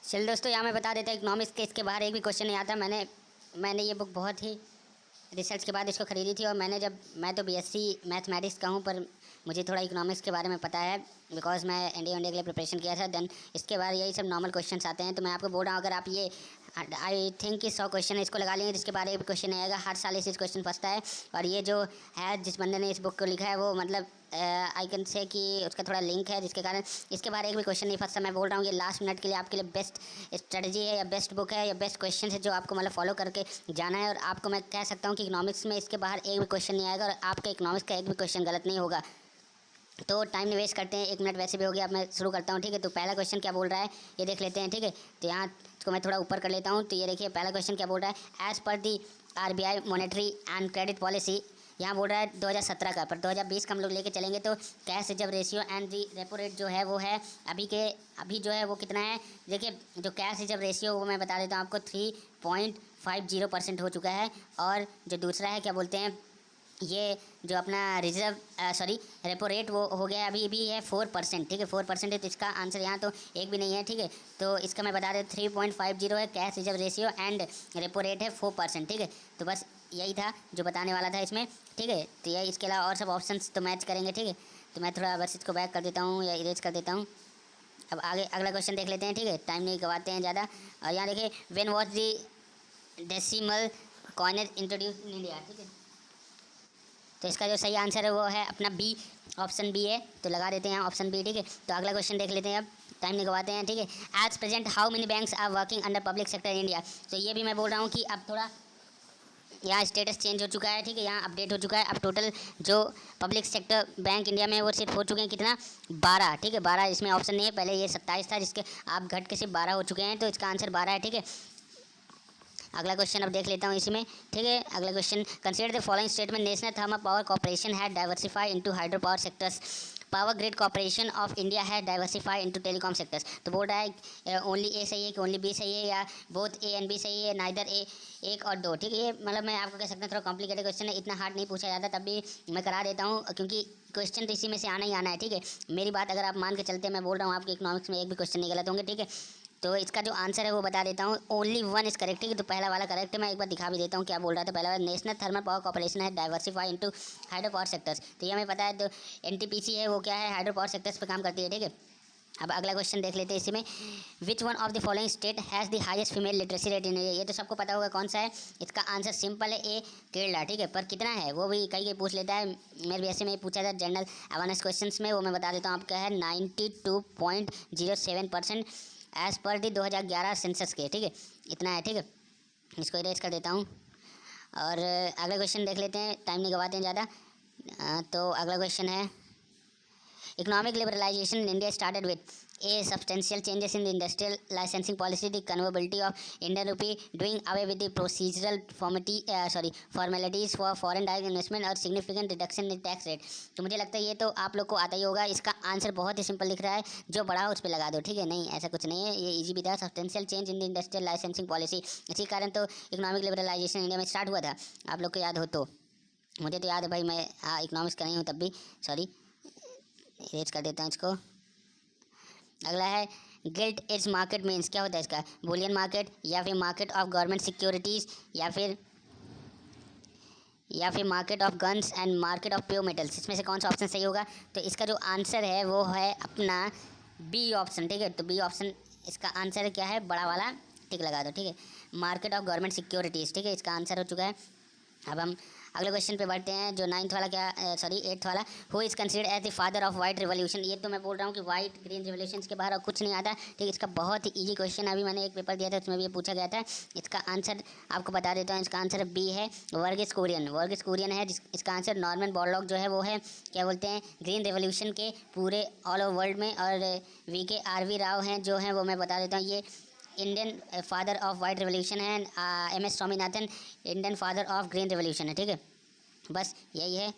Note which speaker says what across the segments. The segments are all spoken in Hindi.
Speaker 1: चल दोस्तों, यहाँ मैं बता देता हूँ इकोनॉमिक्स के इसके बाहर एक भी क्वेश्चन नहीं आता। मैंने ये बुक बहुत ही रिसर्च के बाद इसको ख़रीदी थी। और मैं तो बीएससी मैथमेटिक्स का हूँ, पर मुझे थोड़ा इकोनॉमिक्स के बारे में पता है बिकॉज मैं एनडीए के लिए प्रिपरेशन किया था। देन इसके बाद यही सब नॉर्मल क्वेश्चंस आते हैं। तो मैं आपको बोल रहा हूँ, अगर आप ये आई थिंक कि 100 क्वेश्चन इसको लगा लेंगे जिसके बारे में क्वेश्चन नहीं आएगा। हर साल इसी क्वेश्चन फंसता है। और ये जो है जिस बंदे ने इस बुक को लिखा है वो मतलब आई कैन से कि उसका थोड़ा लिंक है, जिसके कारण इसके बारे एक भी क्वेश्चन नहीं फंसता। मैं बोल रहा हूँ ये लास्ट मिनट के लिए आपके लिए बेस्ट स्ट्रेटजी है या बेस्ट बुक है या बेस्ट क्वेश्चन है जो आपको मतलब फॉलो करके जाना है। और आपको मैं कह सकता हूँ कि इकोनॉमिक्स में इसके बाहर एक भी क्वेश्चन नहीं आएगा और आपका इकोनॉमिक्स का एक भी क्वेश्चन गलत नहीं होगा। तो टाइम नहीं वेस्ट करते हैं, 1 मिनट वैसे भी हो गया। अब मैं शुरू करता हूँ, ठीक है। तो पहला क्वेश्चन क्या बोल रहा है ये देख लेते हैं, ठीक है। तो यहाँ इसको मैं थोड़ा ऊपर कर लेता हूँ। तो ये देखिए पहला क्वेश्चन क्या बोल रहा है, as per the RBI monetary and credit policy. यहाँ बोल रहा है 2017 का, पर 2020 का हम लोग लेके चलेंगे तो cash reserve ratio and the repo rate जो है वो है अभी जो है वो कितना है। देखिए जो कैश रिजर्व रेशियो वो मैं बता देता हूँ आपको 3.50% हो चुका है। और जो दूसरा है क्या बोलते हैं, ये जो अपना रेपो रेट वो हो गया अभी भी है 4%, ठीक है। 4% है। तो इसका आंसर यहाँ तो एक भी नहीं है, ठीक है। तो इसका मैं बता दें 3.50 है cash reserve ratio and repo rate है 4%, ठीक है। तो बस यही था जो बताने वाला था इसमें, ठीक है। तो यही, इसके अलावा और सब ऑप्शंस तो मैच करेंगे, ठीक है। तो मैं थोड़ा बस इसको बैक कर देता हूँ या इरेज कर देता हूँ। अब आगे अगला क्वेश्चन देख लेते हैं, ठीक है। टाइम नहीं गवाते हैं ज़्यादा। और यहाँ देखिए when was the decimal coinage introduce in India, ठीक है। तो इसका जो सही आंसर है वो है अपना बी, ऑप्शन बी है। तो लगा देते हैं ऑप्शन बी, ठीक है। तो अगला क्वेश्चन देख लेते हैं, अब टाइम नहीं गवाते हैं, ठीक है। As present how many banks are working under public sector in India. तो ये भी मैं बोल रहा हूँ कि अब थोड़ा यहाँ स्टेटस चेंज हो चुका है, ठीक है। यहाँ अपडेट हो चुका है। अब टोटल जो पब्लिक सेक्टर बैंक इंडिया में वो सिर्फ हो चुके हैं कितना, 12, ठीक है। 12 इसमें ऑप्शन नहीं है, पहले ये 27 था जिसके आप घट के सिर्फ 12 हो चुके हैं। तो इसका आंसर 12 है, ठीक है। अगला क्वेश्चन अब देख लेता हूँ इसी में, ठीक है। अगला question, consider the following statement, national thermal power corporation had diversify into hydro power sectors, power grid corporation of India है डाइवर्सिफाई इनटू टेलीकॉम सेक्टर्स। तो बोल रहा है ओनली ए सही है कि ओनली बी सही है या बोथ ए एंड बी सही है, नाइदर ए, एक और दो, ठीक है। ये मतलब मैं आपको कह सकता हूँ थोड़ा कॉम्प्लिकेटेड क्वेश्चन है, इतना हार्ड नहीं पूछा जाता, तब भी मैं करा देता हूँ क्योंकि क्वेश्चन तो इसी में से आना ही आना है, ठीक है। मेरी बात अगर आप मान के चलते, मैं बोल रहा हूँ आपके इकोनॉमिक्स में एक भी क्वेश्चन नहीं गलत होंगे, ठीक है। तो इसका जो आंसर है वो बता देता हूँ, ओनली वन इज करेक्ट, ठीक है। तो पहला वाला करेक्ट है। मैं एक बार दिखा भी देता हूँ क्या बोल रहा था। पहला वाला, नेशनल थर्मल पावर कॉर्पोरेशन है diversify into hydro power sectors. तो ये हमें पता है। तो एनटीपीसी है वो क्या है, हाइड्रो पावर सेक्टर्स पे काम करती है, ठीक है। अब अगला क्वेश्चन देख लेते हैं इसी में, which one of the following state has the highest female literacy rate in India. ये तो सबको पता होगा कौन सा है। इसका आंसर सिंपल है, ए, केरला, ठीक है। पर कितना है वो भी कई पूछ लेता है। मेरे भी ऐसे में पूछा था जनरल अवेयरनेस क्वेश्चन में, वो मैं बता देता हूँ आपका है 92.07% एज़ पर दी 2011 सेंसस के, ठीक है। इतना है, ठीक है। इसको इरेज कर देता हूँ। और अगला क्वेश्चन देख लेते हैं, टाइम नहीं गवाते हैं ज़्यादा। तो अगला क्वेश्चन है, economic liberalization in India started with a substantial changes in the industrial licensing policy, the convertibility of Indian rupee, doing away with the procedural formalities for foreign direct investment और significant reduction in tax rate। तो मुझे लगता है ये तो आप लोग को आता ही होगा। इसका आंसर बहुत ही सिंपल लिख रहा है, जो बड़ा हो उस पर लगा दो, ठीक है। नहीं, ऐसा कुछ नहीं है, ये इजी भी था। Substantial change in the industrial licensing policy, इसी कारण तो इकोनॉमिक लिबरलाइजेशन इंडिया में स्टार्ट हुआ था, आप लोग को याद हो तो। मुझे तो याद है भाई, मैं इकोनॉमिक्स का नहीं हूँ तब भी, सॉरी, इरेज कर देता हूँ इसको। अगला है, गिल्ट एज मार्केट मीन्स, क्या होता है इसका, बुलियन मार्केट या फिर मार्केट ऑफ गवर्नमेंट सिक्योरिटीज़ या फिर market of guns and market of pure metals. इसमें से कौन सा ऑप्शन सही होगा। तो इसका जो आंसर है वो है अपना बी ऑप्शन, ठीक है। तो बी ऑप्शन इसका आंसर क्या है, बड़ा वाला टिक लगा दो, ठीक है। मार्केट ऑफ गवर्नमेंट सिक्योरिटीज़, ठीक है, इसका आंसर हो चुका है। अब हम अगले क्वेश्चन पे बढ़ते हैं, जो 8th वाला, who is considered as the father of white revolution. ये तो मैं बोल रहा हूँ कि वाइट ग्रीन रिवॉल्यूशन के बाहर और कुछ नहीं आता, ठीक है। इसका बहुत ही ईजी क्वेश्चन, अभी मैंने एक पेपर दिया था उसमें भी ये पूछा गया था। इसका आंसर आपको बता देता हूँ, इसका आंसर बी है, वर्गीस कुरियन है। इसका आंसर नॉर्मन बोरलॉग जो है वो है, क्या बोलते हैं, ग्रीन रिवॉल्यूशन के पूरे ऑल ओवर वर्ल्ड में। और VK राव हैं जो हैं, वो मैं बता देता हूँ, ये Indian father of white revolution है। MS Swaminathan Indian father of green revolution है, ठीक है। बस यही है।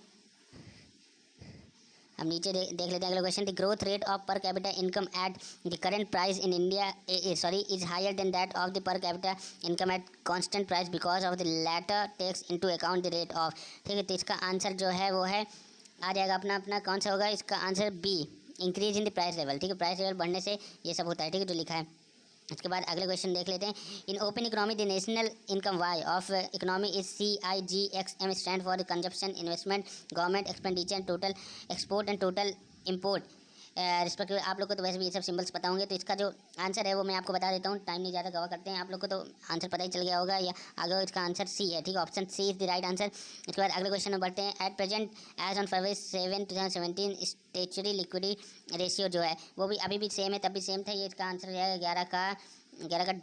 Speaker 1: अब नीचे देख लेते हैं अगला question, the growth rate of per capita income at the current price in India is higher than that of the per capita income at constant price because of the latter takes into account the rate of, ठीक है। तो इसका आंसर जो है वो है, आ जाएगा अपना कौन सा होगा, इसका answer B, increase in the price level, ठीक है। प्राइस लेवल बढ़ने से ये सब होता है, ठीक है, जो लिखा है। इसके बाद अगले क्वेश्चन देख लेते हैं। In open economy the national income Y of economy is CIGXM stand for consumption, investment, government expenditure, total export and total import respective. आप लोग को तो वैसे भी ये सब सिंबल्स पता होंगे, तो इसका जो आंसर है वो मैं आपको बता देता हूँ, टाइम नहीं ज़्यादा गवा करते हैं। आप लोग को तो आंसर पता ही चल गया होगा, या आगे इसका आंसर सी है, ठीक है, option C is the right answer. इसके बाद अगले क्वेश्चन में बढ़ते हैं। At present as on February 7, 2017 statutory liquidity ratio जो है वो भी अभी भी सेम है, तब भी सेम था। ये इसका आंसर है 11 का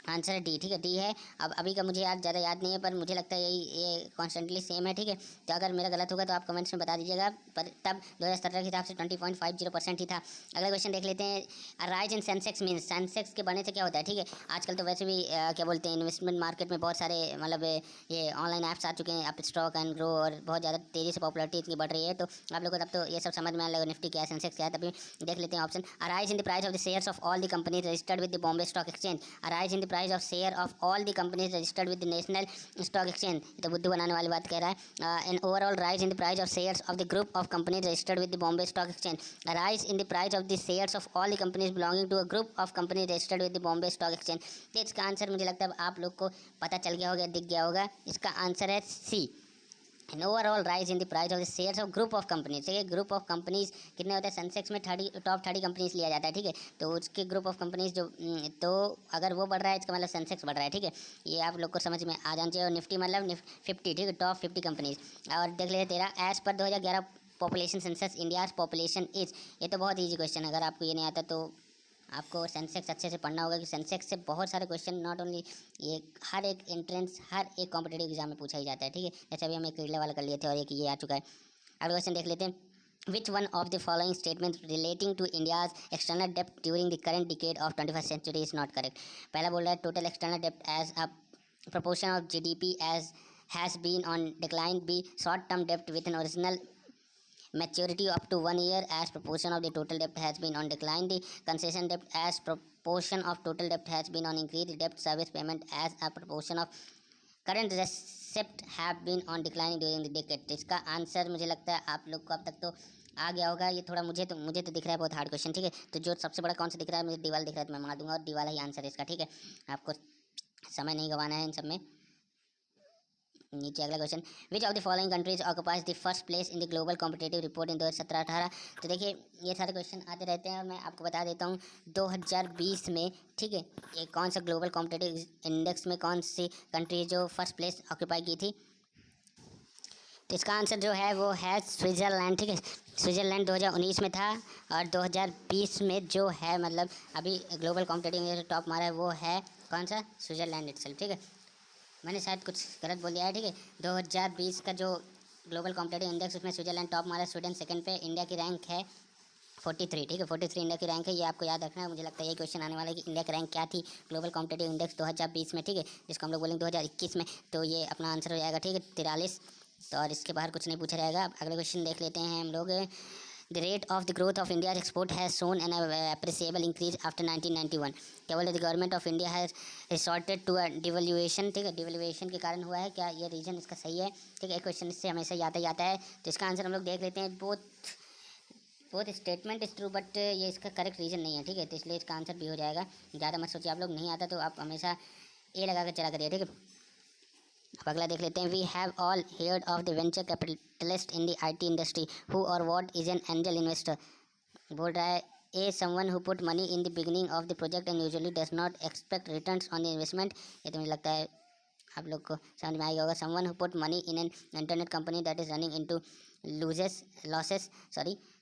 Speaker 1: आंसर है डी, ठीक है, डी है। अब अभी का मुझे याद ज़्यादा याद नहीं है, पर मुझे लगता है ये कॉन्स्टेंटली सेम है, ठीक है। तो अगर मेरा गलत होगा तो आप कमेंट्स में बता दीजिएगा, पर तब 2017 के हिसाब से 20.50% ही था। अगला क्वेश्चन देख लेते हैं। Rise in Sensex means, Sensex के बढ़ने से क्या होता है, ठीक है। आजकल तो वैसे भी क्या बोलते हैं, इन्वेस्टमेंट मार्केट में बहुत सारे मतलब ये ऑनलाइन ऐप्स आ चुके हैं, अप स्टॉक एंड ग्रो, और बहुत ज़्यादा तेज़ी से पॉपुलरिटी इतनी बढ़ रही है, तो आप लोग को तब तो ये सब समझ में आने लगा, निफ्टी क्या है, सेंसेक्स क्या है। तभी देख लेते हैं option. Rise in the price of the shares of all the companies registered with the Bombay stock exchange. Rise in the price of share of all the companies registered with the national stock exchange. तो बुद्धू बनाने वाली बात कह रहा है। N overall rise in the price of shares of the group of companies registered with the Bombay stock exchange. Rise in the price of the shares of all the companies belonging to a group of companies registered with the Bombay stock exchange. तो इसका आंसर मुझे लगता है आप लोग को पता चल गया होगा, दिख गया होगा। इसका आंसर है C, an overall rise in the price of the shares of group of companies. ठीक है, ग्रुप ऑफ कंपनीज कितने होते हैं, सेंसेक्स में टॉप 30 कंपनीज लिया जाता है, ठीक है। तो उसके ग्रुप ऑफ कंपनीज जो तो अगर वो बढ़ रहा है इसका मतलब सेंसेक्स बढ़ रहा है, ठीक है। ये आप लोग को समझ में आ जाना चाहिए। और निफ्टी मतलब 50, ठीक है, टॉप 50 कंपनीज। और देख लेते तेरा as per 2011 population census India's population is. ये तो बहुत ईजी क्वेश्चन है, अगर आपको ये नहीं आता तो आपको सेंसेक्स अच्छे से पढ़ना होगा, कि सेंसेक्स से बहुत सारे क्वेश्चन नॉट ओनली ये हर एक एंट्रेंस हर एक कॉम्पिटेटिव एग्जाम में पूछा ही जाता है, ठीक है। जैसे अभी हम एक रिले वाला कर लिए थे और एक ये आ चुका है। अगला क्वेश्चन देख लेते हैं। Which one of the following statements relating to India's external debt during the current decade of 21st century is not correct? पहला बोल रहा है total external debt as a proportion of GDP as has been on decline. B, short term debt with an original maturity up to 1 year as proportion of the total debt has been on decline. The concession debt as proportion of total debt has been on increase. Debt service payment as a proportion of current receipt have been on decline during the decade। इसका आंसर मुझे लगता है आप लोग को अब तक तो आ गया होगा। ये थोड़ा मुझे तो दिख रहा है बहुत हार्ड क्वेश्चन, ठीक है। तो जो सबसे बड़ा कौन सा दिख रहा है, मुझे डी वाला दिख रहा है, तो मैं मार दूंगा, और डी वाला ही आंसर है इसका, ठीक है। आपको समय नहीं गंवाना है इन सब में। नीचे अगला question. Which of the following countries occupies the first place in the global competitive report इन 2017-18। तो देखिए ये सारे क्वेश्चन आते रहते हैं, और मैं आपको बता देता हूँ 2020 में, ठीक है, ये कौन सा ग्लोबल कॉम्पिटेटिव इंडेक्स में कौन सी कंट्री जो फर्स्ट प्लेस ऑक्यूपाई की थी। तो इसका आंसर जो है वो है स्विट्ज़रलैंड, ठीक है। स्विट्ज़रलैंड 2019 में था, और 2020 में जो है मतलब अभी ग्लोबल कॉम्पिटेटिव इंडेक्स टॉप मारा है वो है कौन सा, स्विट्ज़रलैंड इटसेल्फ, ठीक है। मैंने शायद कुछ गलत बोल दिया है, ठीक है। 2020 का जो ग्लोबल कॉम्पिटेटिव इंडेक्स उसमें स्विट्ज़रलैंड टॉप मारा है, स्वीडन सेकंड पे, इंडिया की रैंक है 43, ठीक है, 43 इंडिया की रैंक है। ये आपको याद रखना है। मुझे लगता है ये क्वेश्चन आने वाला है कि इंडिया की रैंक क्या थी ग्लोबल कॉम्पिटेटिव इंडेक्स 2020 में, ठीक है, जिसको हम लोग बोलेंगे 2021 में। तो ये अपना आंसर हो जाएगा, ठीक है, 43। तो और इसके बाहर कुछ नहीं पूछा रहेगा। अब अगले क्वेश्चन देख लेते हैं हम लोग। The rate of the growth of India export has shown an appreciable increase after 1991। क्या बोले, the government of India has resorted to a devaluation, ठीक है, डिवल्यूएशन के कारण हुआ है। क्या ये रीजन इसका सही है, ठीक है। एक क्वेश्चन इससे हमेशा आता ही आता है, तो इसका आंसर हम लोग देख लेते हैं। Both statement is true, but ये इसका करेक्ट रीजन नहीं है, ठीक है, तो इसलिए इसका आंसर भी हो जाएगा। ज़्यादा मत सोचिए, आप लोग नहीं आता तो आप हमेशा ए लगा कर चला करिए, ठीक है। अब अगला देख लेते हैं। We have all heard of the venture capitalist in the IT industry who और what is an angel investor. बोल रहा है A someone who put money in the beginning of the project and usually does not expect returns on the investment. ये तो मुझे लगता है आप लोग को समझ में आएगा होगा। Someone who put money in an internet company that is running into losses,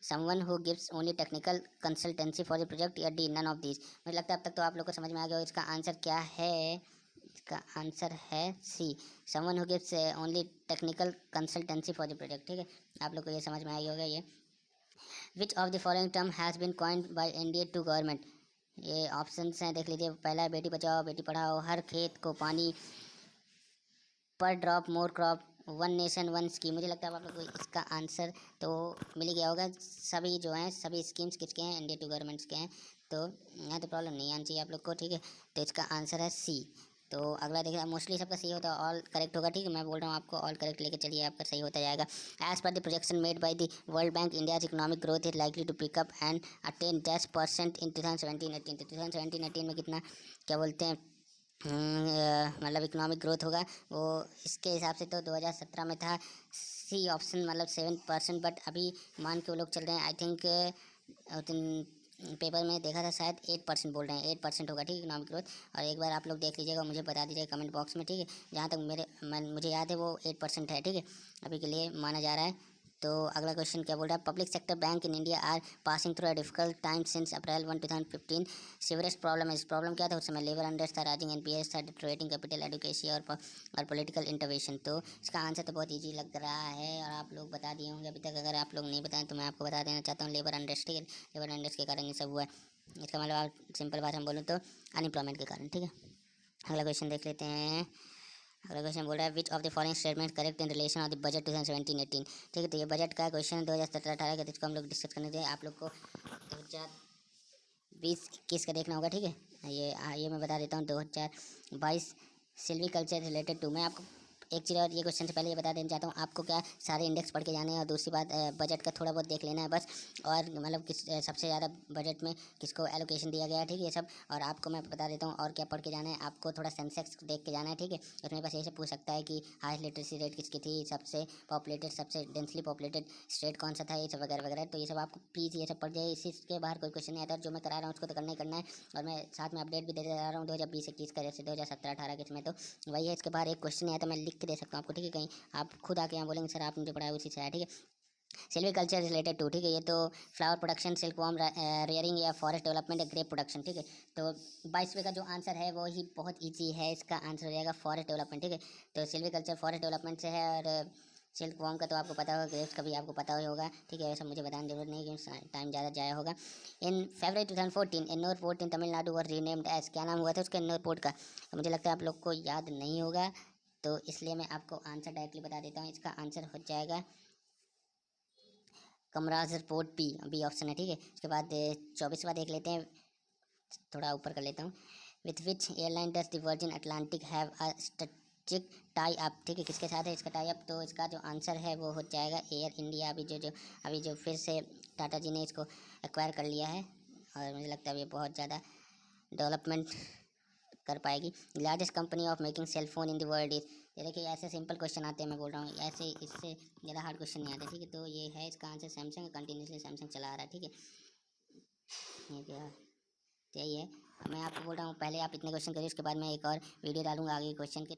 Speaker 1: someone who gives only technical consultancy for the project, या डी नन ऑफ दिस। मुझे लगता है अब तक तो आप लोग को समझ में आ गया होगा। इसका आंसर क्या है, इसका आंसर है C, someone who gives only technical consultancy for the project, ठीक है। आप लोग को ये समझ में आ गया होगा। ये which of the following term has been coined by India to government. ये ऑप्शंस हैं, देख लीजिए। पहला है बेटी बचाओ बेटी पढ़ाओ, हर खेत को पानी, पर drop more crop, one nation one scheme. मुझे लगता है आप लोग को इसका आंसर तो मिल गया होगा। सभी जो हैं सभी स्कीम्स किसके हैं, इंडिया टू गवर्नमेंट्स के हैं। तो यहाँ तो प्रॉब्लम नहीं आनी चाहिए आप लोग को, ठीक है। तो इसका आंसर है सी, तो अगला देखिए, मोस्टली सबका सही होता है, ऑल करेक्ट होगा, ठीक है। मैं बोल रहा हूँ आपको ऑल करेक्ट लेके चलिए, आपका सही होता जाएगा। As per the projection made by the World Bank, India's economic growth is likely to pick up and attain 10% in 2017-18। तो 2017-18 में कितना क्या बोलते हैं, मतलब इकोनॉमिक ग्रोथ होगा वो, इसके हिसाब से तो 2017 में था सी ऑप्शन, मतलब 7%। बट अभी मान के वो लोग चल रहे हैं, आई थिंक पेपर में देखा था शायद 8% बोल रहे हैं, 8% होगा, ठीक है, इकोनॉमिक ग्रोथ। और एक बार आप लोग देख लीजिएगा, मुझे बता दीजिएगा कमेंट बॉक्स में, ठीक है। जहाँ तक मुझे याद है वो 8% है, ठीक है, अभी के लिए माना जा रहा है। तो अगला क्वेश्चन क्या बोल रहा है, public sector bank in India are passing through a difficult time since April 1 2015। Severest problem इस प्रॉब्लम क्या था उस समय, लेबर अनरेस्ट था, राइजिंग एनपीएस था, डिटोरेटिंग कैपिटल एडुकेशन और पॉलिटिकल इंटरवेंशन। तो इसका आंसर तो बहुत ईजी लग रहा है और आप लोग बता दिए होंगे अभी तक। अगर आप लोग नहीं बताएं तो मैं आपको बता देना चाहता हूँ, लेबर अनरेस्ट, ठीक है, लेबर अनरेस्ट के कारण ये सब हुआ है। इसका मतलब आप सिंपल बात हम बोलूँ तो अनएम्प्लॉयमेंट के कारण, ठीक है। अगला क्वेश्चन देख लेते हैं। अगला क्वेश्चन बोल रहा है विच of the following statement correct in relation of the budget 2017-18। ठीक है, तो ये बजट का क्वेश्चन 2017-18 का, जिसको हम लोग डिस्कस करने थे। आप लोग को 2020-21 का देखना होगा, ठीक है। ये मैं बता देता हूँ, 2022 सिल्वीकल्चर रिलेटेड टू। मैं आपको एक चीज़ और ये क्वेश्चन से पहले ये बता देना चाहता हूँ, आपको क्या सारे इंडेक्स पढ़ के जाने हैं, और दूसरी बात बजट का थोड़ा बहुत देख लेना है बस। और मतलब सबसे ज़्यादा बजट में किसको एलोकेशन दिया गया है, ठीक है, ये सब। और आपको मैं बता देता हूँ और क्या पढ़ के जाना है, आपको थोड़ा सेंसेक्स देख के जाना है, ठीक है। उसमें बस यही से पूछ सकता है कि हाई लिटरेसी रेट किसकी थी, सबसे पॉपुलेटेड, सबसे डेंसली पॉपुलेटेड स्टेट कौन सा था, ये सब वगैरह वगैरह। तो ये सब आपको प्लीज़ ये सब पढ़ जाए, इसके बाहर कोई क्वेश्चन नहीं आता। जो मैं करा रहा हूँ उसको तो करना ही करना है। और मैं साथ में अपडेट भी देते जा रहा हूँ 2020-21 का, जैसे 2017-18 के इसमें तो वही है। इसके बाहर एक क्वेश्चन नहीं आता, मैं लिख के दे सकता हूँ आपको, ठीक है। कहीं आप खुद आके यहाँ बोलेंगे सर आप मुझे पढ़ाया उसी से आया, ठीक है। सिल्वीकल्चर रिलेटेड टू, ठीक है, ये तो flower production, silk worm rearing या फॉरेस्ट डेवलपमेंट या ग्रेप प्रोडक्शन, ठीक है। तो 22वें का जो आंसर है वो ही बहुत ईजी है, इसका आंसर हो जाएगा फॉरेस्ट डेवलपमेंट, ठीक है। तो सिल्वीकल्चर फॉरेस्ट डेवलपमेंट से है, और सिल्क वॉर्म का तो आपको पता होगा, ग्रेप्स का भी आपको पता ही होगा, ठीक है। वैसे मुझे बताने की जरूरत नहीं क्योंकि टाइम ज़्यादा जाया होगा। In February 2014 Ennore port in Tamil Nadu were renamed as, क्या नाम हुआ था उसके एन्नोर पोर्ट का, तो मुझे लगता है आप लोग को याद नहीं होगा, तो इसलिए मैं आपको आंसर डायरेक्टली बता देता हूँ। इसका आंसर हो जाएगा Kamaraj report, B, B option है, ठीक है। उसके बाद 24वां देख लेते हैं, थोड़ा ऊपर कर लेता हूँ। With which airline does the virgin Atlantic have a strategic tie up, ठीक है, किसके साथ है इसका टाई अप। तो इसका जो आंसर है वो हो जाएगा एयर इंडिया। अभी जो फिर से टाटा जी ने इसको एक्वायर कर लिया है, और मुझे लगता है ये बहुत ज़्यादा डेवलपमेंट कर पाएगी। Largest company of making cell phone in the world is, ये देखिए ऐसे सिंपल क्वेश्चन आते हैं, मैं बोल रहा हूँ ऐसे, इससे ज़्यादा हार्ड क्वेश्चन नहीं आते, ठीक है। तो ये है इसका आंसर सैमसंग, कंटिन्यूसली सैमसंग चला आ रहा है, ठीक है। ये क्या, तो यही है। मैं आपको बोल रहा हूँ पहले आप इतने क्वेश्चन करिए, उसके बाद मैं एक और वीडियो डालूंगा आगे क्वेश्चन के।